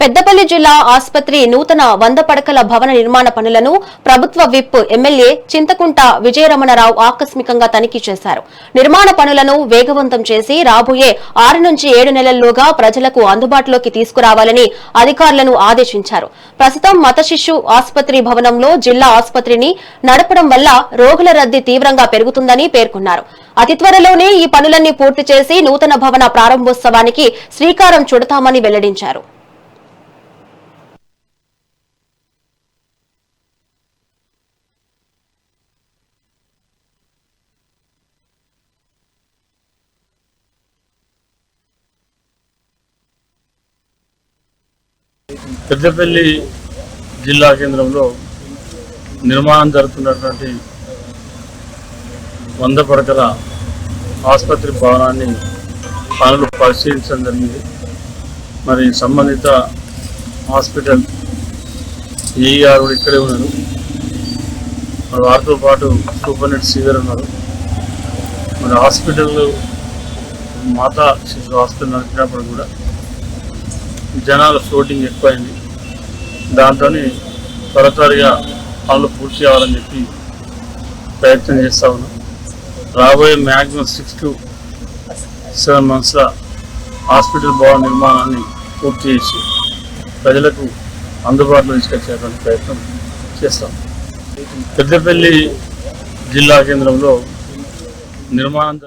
పెద్దపల్లి జిల్లా ఆసుపత్రి నూతన 100 పడకల భవన నిర్మాణ పనులను ప్రభుత్వ విప్ ఎమ్మెల్యే చింతకుంట విజయరమణరావు ఆకస్మికంగా తనిఖీ చేశారు. నిర్మాణ పనులను వేగవంతం చేసి రాబోయే 6 నుంచి 7 నెలల్లోగా ప్రజలకు అందుబాటులోకి తీసుకురావాలని అధికారులను ఆదేశించారు. ప్రస్తుతం మత శిశు ఆసుపత్రి భవనంలో జిల్లా ఆసుపత్రిని నడపడం వల్ల రోగుల రద్దీ తీవ్రంగా పెరుగుతుందని పేర్కొన్నారు. అతి త్వరలోనే ఈ పనులన్నీ పూర్తి చేసి నూతన భవన ప్రారంభోత్సవానికి శ్రీకారం చుడతామని వెల్లడించారు. పెద్దపల్లి జిల్లా కేంద్రంలో నిర్మాణం జరుగుతున్నటువంటి 100 పడకల ఆసుపత్రి భవనాన్ని పనులు పరిశీలించడం జరిగింది. మరి సంబంధిత హాస్పిటల్ ఏఈఆర్ కూడా ఇక్కడే ఉన్నారు. మరి వారితో పాటు సూపరింటెండెంట్ సివిఆర్ ఉన్నారు. మరి హాస్పిటల్ మాతా శిశు హాస్పిటల్ నడిపినప్పుడు కూడా జనాల ఫ్లోటింగ్ ఎక్కువైంది. దాంతో త్వరగా పనులు పూర్తి కావాలని చెప్పి ప్రయత్నం చేస్తూ ఉన్నాం. రాబోయే మ్యాక్సిమం 6 to 7 monthsలో హాస్పిటల్ భవన నిర్మాణాన్ని పూర్తి చేసి ప్రజలకు అందుబాటులో తీసుకొచ్చేటువంటి ప్రయత్నం చేస్తాం. పెద్దపల్లి జిల్లా కేంద్రంలో నిర్మాణం